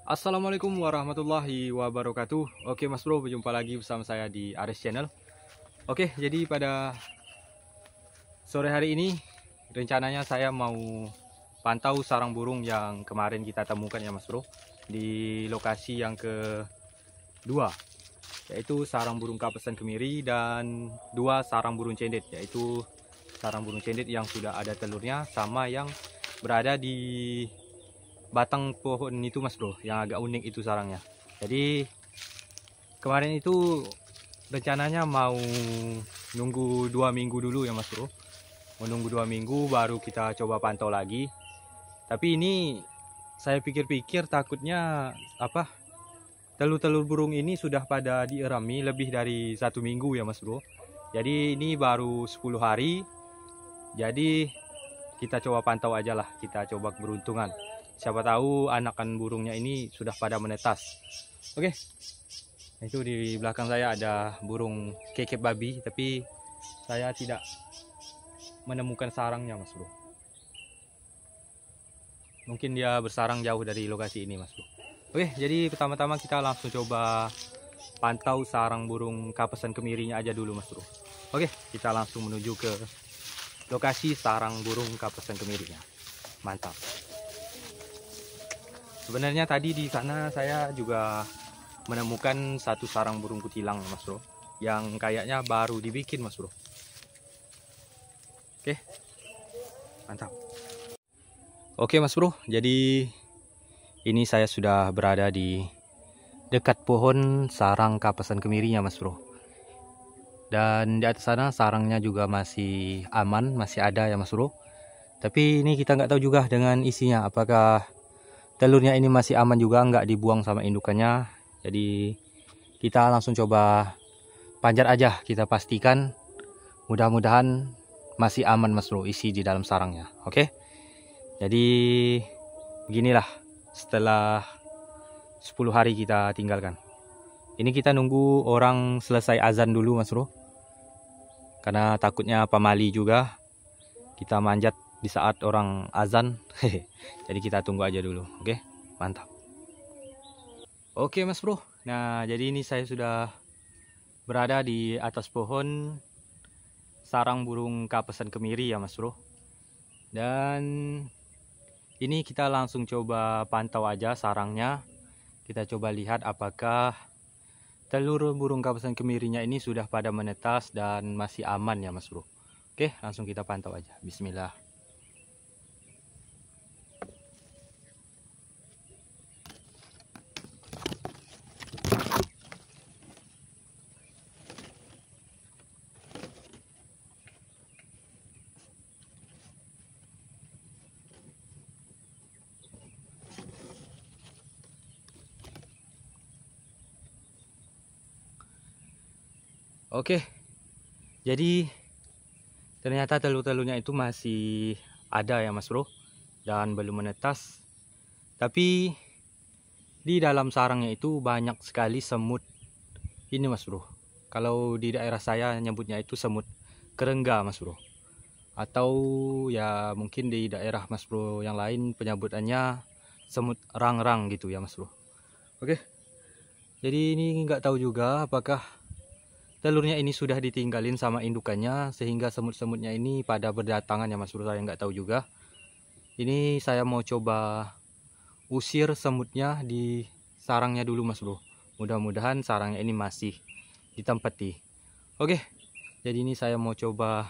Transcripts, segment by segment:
Assalamualaikum warahmatullahi wabarakatuh. Oke Mas Bro, berjumpa lagi bersama saya di Aris Channel. Oke, jadi pada sore hari ini rencananya saya mau pantau sarang burung yang kemarin kita temukan ya Mas Bro, di lokasi yang kedua, yaitu sarang burung kapesan kemiri dan dua sarang burung cendet, yaitu sarang burung cendet yang sudah ada telurnya sama yang berada di batang pohon itu Mas Bro, yang agak unik itu sarangnya. Jadi kemarin itu rencananya mau nunggu 2 minggu dulu ya Mas Bro, menunggu 2 minggu baru kita coba pantau lagi. Tapi ini saya pikir-pikir takutnya telur-telur burung ini sudah pada dierami lebih dari 1 minggu ya Mas Bro. Jadi ini baru 10 hari, jadi kita coba pantau aja lah, kita coba keberuntungan. Siapa tahu anakan burungnya ini sudah pada menetas. Oke, itu di belakang saya ada burung kekep babi, tapi saya tidak menemukan sarangnya Mas Bro. Mungkin dia bersarang jauh dari lokasi ini Mas Bro. Oke, jadi pertama-tama kita langsung coba pantau sarang burung kapesan kemirinya aja dulu Mas Bro. Oke, kita langsung menuju ke lokasi sarang burung kapesan kemirinya. Mantap. Sebenarnya tadi di sana saya juga menemukan satu sarang burung kutilang Mas Bro, yang kayaknya baru dibikin Mas Bro. Oke, mantap. Oke Mas Bro, jadi ini saya sudah berada di dekat pohon sarang kapesan kemirinya Mas Bro. Dan di atas sana sarangnya juga masih aman, masih ada ya Mas Bro. Tapi ini kita nggak tahu juga dengan isinya, apakah telurnya ini masih aman juga, nggak dibuang sama indukannya. Jadi kita langsung coba panjat aja, kita pastikan mudah-mudahan masih aman Mas Bro isi di dalam sarangnya. Oke, jadi beginilah setelah 10 hari kita tinggalkan. Ini kita nunggu orang selesai azan dulu Mas Bro, karena takutnya pamali juga kita manjat di saat orang azan. Jadi kita tunggu aja dulu. Oke, mantap. Oke Mas Bro, nah jadi ini saya sudah berada di atas pohon sarang burung kapesan kemiri ya Mas Bro. Dan ini kita langsung coba pantau aja sarangnya. Kita coba lihat apakah telur burung kapesan kemirinya ini sudah pada menetas dan masih aman ya Mas Bro. Oke, langsung kita pantau aja. Bismillah. Oke, jadi ternyata telur-telurnya itu masih ada ya Mas Bro, dan belum menetas. Tapi di dalam sarangnya itu banyak sekali semut ini Mas Bro. Kalau di daerah saya nyebutnya itu semut kerengga Mas Bro. Atau ya mungkin di daerah Mas Bro yang lain penyebutannya semut rang-rang gitu ya Mas Bro. Oke, jadi ini nggak tahu juga apakah telurnya ini sudah ditinggalin sama indukannya sehingga semut-semutnya ini pada berdatangan ya Mas Bro, saya nggak tahu juga. Ini saya mau coba usir semutnya di sarangnya dulu Mas Bro. Mudah-mudahan sarangnya ini masih ditempati. Oke, jadi ini saya mau coba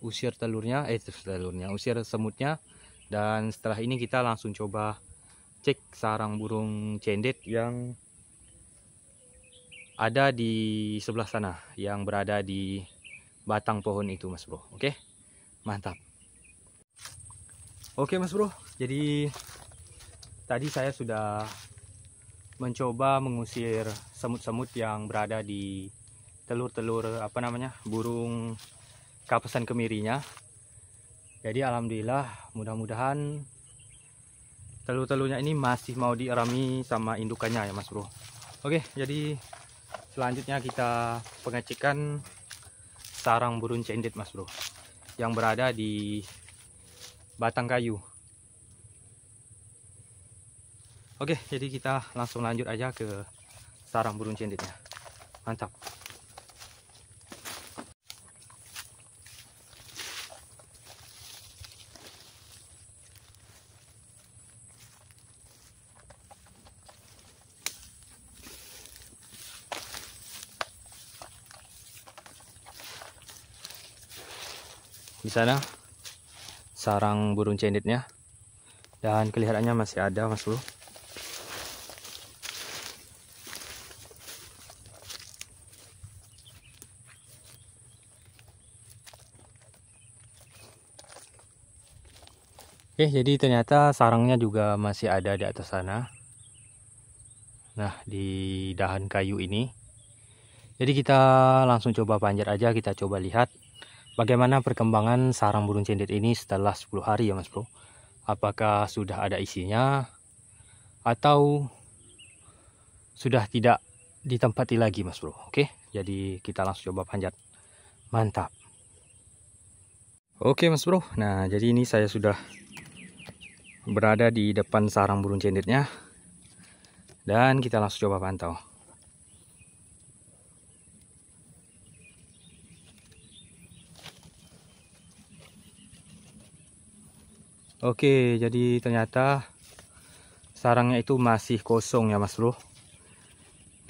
usir usir semutnya. Dan setelah ini kita langsung coba cek sarang burung cendet yang ada di sebelah sana, yang berada di batang pohon itu Mas Bro. Oke, mantap. Oke Mas Bro, jadi tadi saya sudah mencoba mengusir semut-semut yang berada di telur-telur burung kapesan kemirinya. Jadi alhamdulillah, mudah-mudahan telur-telurnya ini masih mau dierami sama indukannya ya Mas Bro. Oke, jadi selanjutnya kita pengecekan sarang burung cendet Mas Bro, yang berada di batang kayu. Oke, jadi kita langsung lanjut aja ke sarang burung cenditnya. Mantap. Di sana sarang burung cenditnya, dan kelihatannya masih ada, Mas Bro. Oke, jadi ternyata sarangnya juga masih ada di atas sana. Nah, di dahan kayu ini. Jadi kita langsung coba panjat aja, kita coba lihat bagaimana perkembangan sarang burung cendit ini setelah 10 hari ya Mas Bro. Apakah sudah ada isinya atau sudah tidak ditempati lagi Mas Bro. Oke, jadi kita langsung coba panjat. Mantap. Oke Mas Bro, nah jadi ini saya sudah berada di depan sarang burung cenditnya. Dan kita langsung coba pantau. Oke, jadi ternyata sarangnya itu masih kosong ya Mas Bro.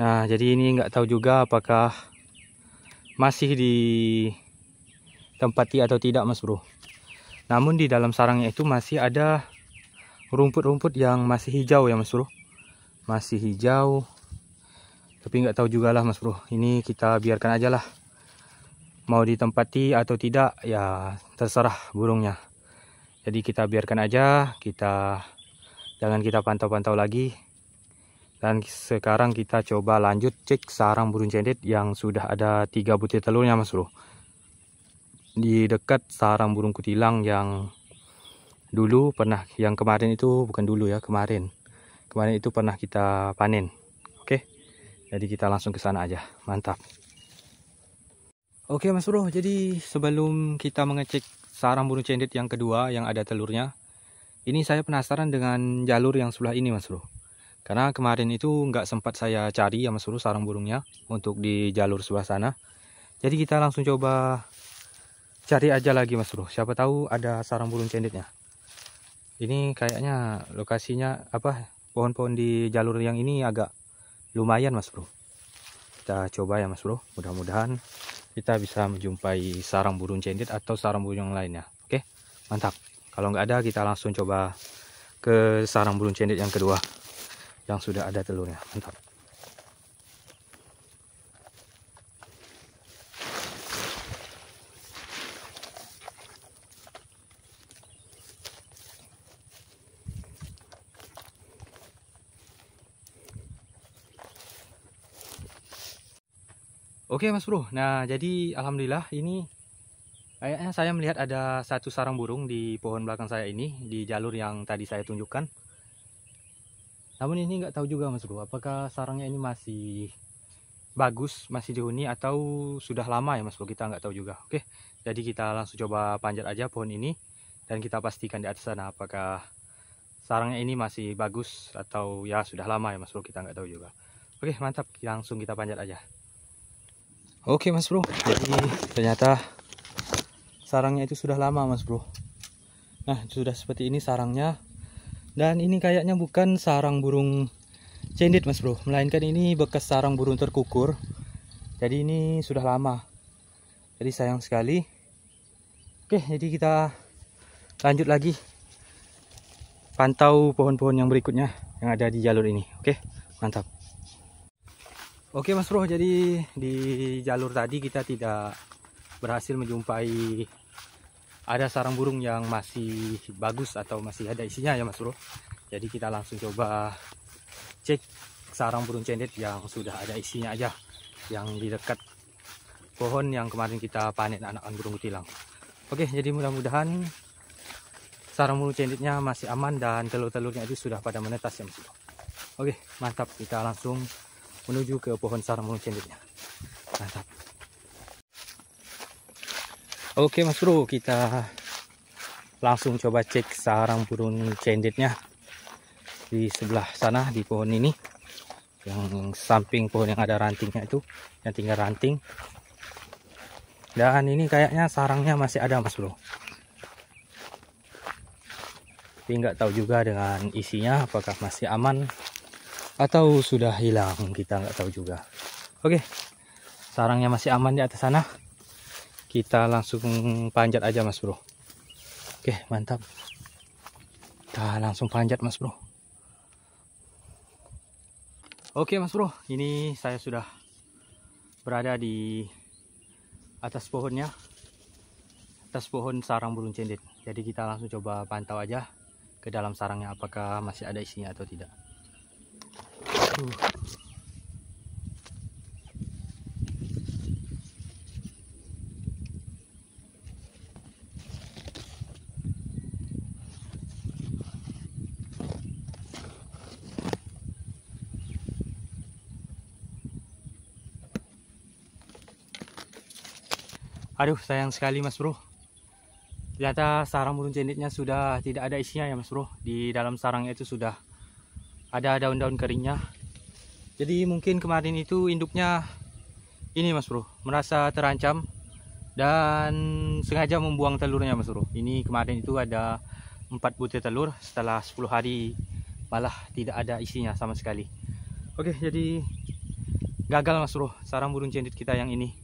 Nah, jadi ini nggak tahu juga apakah masih ditempati atau tidak Mas Bro. Namun di dalam sarangnya itu masih ada rumput-rumput yang masih hijau ya Mas Bro. Masih hijau. Tapi nggak tahu juga lah Mas Bro. Ini kita biarkan aja lah. Mau ditempati atau tidak ya terserah burungnya. Jadi kita biarkan aja, jangan kita pantau-pantau lagi. Dan sekarang kita coba lanjut cek sarang burung cendit yang sudah ada 3 butir telurnya Mas Bro. Di dekat sarang burung kutilang yang dulu pernah, yang kemarin itu bukan dulu ya, kemarin itu pernah kita panen. Oke, jadi kita langsung ke sana aja. Mantap. Oke Mas Bro, jadi sebelum kita mengecek sarang burung cendit yang kedua yang ada telurnya, ini saya penasaran dengan jalur yang sebelah ini Mas Bro. Karena kemarin itu nggak sempat saya cari ya Mas Bro sarang burungnya untuk di jalur sebelah sana. Jadi kita langsung coba cari aja lagi Mas Bro. Siapa tahu ada sarang burung cenditnya. Ini kayaknya lokasinya apa, pohon-pohon di jalur yang ini agak lumayan Mas Bro. Kita coba ya Mas Bro. Mudah-mudahan kita bisa menjumpai sarang burung cendit atau sarang burung yang lainnya. Oke, mantap. Kalau nggak ada, kita langsung coba ke sarang burung cendit yang kedua yang sudah ada telurnya. Mantap. Oke Mas Bro, nah jadi alhamdulillah ini kayaknya saya melihat ada satu sarang burung di pohon belakang saya ini, di jalur yang tadi saya tunjukkan. Namun ini nggak tahu juga Mas Bro, apakah sarangnya ini masih bagus, masih dihuni atau sudah lama ya Mas Bro, kita nggak tahu juga. Oke, jadi kita langsung coba panjat aja pohon ini dan kita pastikan di atas sana apakah sarangnya ini masih bagus atau ya sudah lama ya Mas Bro, kita nggak tahu juga. Oke mantap, langsung kita panjat aja. Oke Mas Bro, jadi ternyata sarangnya itu sudah lama Mas Bro. Nah sudah seperti ini sarangnya. Dan ini kayaknya bukan sarang burung cendit Mas Bro, melainkan ini bekas sarang burung terkukur. Jadi ini sudah lama. Jadi sayang sekali. Oke, jadi kita lanjut lagi pantau pohon-pohon yang berikutnya yang ada di jalur ini. Oke, mantap. Oke Mas Bro, jadi di jalur tadi kita tidak berhasil menjumpai ada sarang burung yang masih bagus atau masih ada isinya ya Mas Bro. Jadi kita langsung coba cek sarang burung cendit yang sudah ada isinya aja, yang di dekat pohon yang kemarin kita panen anakan burung kutilang. Oke, jadi mudah-mudahan sarang burung cenditnya masih aman dan telur-telurnya itu sudah pada menetas ya Mas Bro. Oke, mantap, kita langsung menuju ke pohon sarang burung cenditnya. Mantap. Oke Mas Bro, kita langsung coba cek sarang burung cenditnya di sebelah sana, di pohon ini, yang samping pohon yang ada rantingnya itu, yang tinggal ranting. Dan ini kayaknya sarangnya masih ada Mas Bro, tapi nggak tahu juga dengan isinya apakah masih aman atau sudah hilang, kita nggak tahu juga. Oke, sarangnya masih aman di atas sana, kita langsung panjat aja Mas Bro. Oke, mantap, kita langsung panjat Mas Bro. Oke Mas Bro, ini saya sudah berada di atas pohonnya, atas pohon sarang burung cendit. Jadi kita langsung coba pantau aja ke dalam sarangnya apakah masih ada isinya atau tidak. Aduh, sayang sekali Mas Bro, ternyata sarang burung cenditnya sudah tidak ada isinya ya Mas Bro. Di dalam sarangnya itu sudah ada daun-daun keringnya. Jadi mungkin kemarin itu induknya ini Mas Bro, merasa terancam dan sengaja membuang telurnya Mas Bro. Ini kemarin itu ada 4 butir telur, setelah 10 hari malah tidak ada isinya sama sekali. Oke, jadi gagal Mas Bro sarang burung cendit kita yang ini.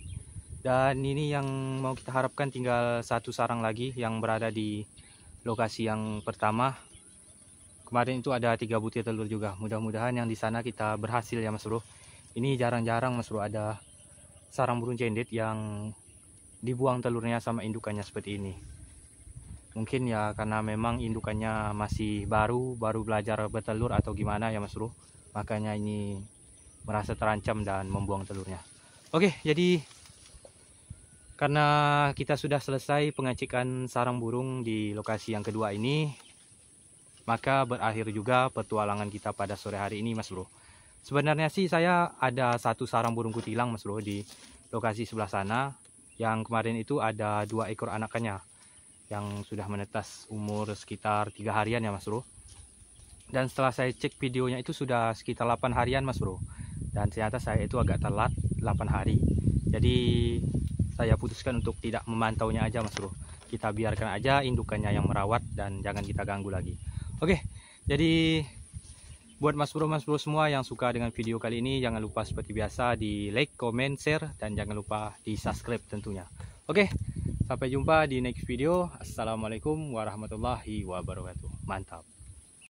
Dan ini yang mau kita harapkan tinggal satu sarang lagi yang berada di lokasi yang pertama. Kemarin itu ada 3 butir telur juga. Mudah-mudahan yang di sana kita berhasil ya Mas Bro. Ini jarang-jarang Mas Bro ada sarang burung cendit yang dibuang telurnya sama indukannya seperti ini. Mungkin ya karena memang indukannya masih baru belajar bertelur atau gimana ya Mas Bro. Makanya ini merasa terancam dan membuang telurnya. Oke, jadi karena kita sudah selesai pengecekan sarang burung di lokasi yang kedua ini, maka berakhir juga petualangan kita pada sore hari ini Mas Bro. Sebenarnya sih saya ada satu sarang burung kutilang Mas Bro di lokasi sebelah sana. Yang kemarin itu ada 2 ekor anakannya yang sudah menetas umur sekitar 3 harian ya Mas Bro. Dan setelah saya cek videonya itu sudah sekitar 8 harian Mas Bro. Dan ternyata saya itu agak telat 8 hari. Jadi saya putuskan untuk tidak memantaunya aja Mas Bro. Kita biarkan aja indukannya yang merawat dan jangan kita ganggu lagi. Oke, jadi buat Mas Bro semua yang suka dengan video kali ini, jangan lupa seperti biasa di like, comment, share, dan jangan lupa di subscribe tentunya. Oke, sampai jumpa di next video. Assalamualaikum warahmatullahi wabarakatuh. Mantap.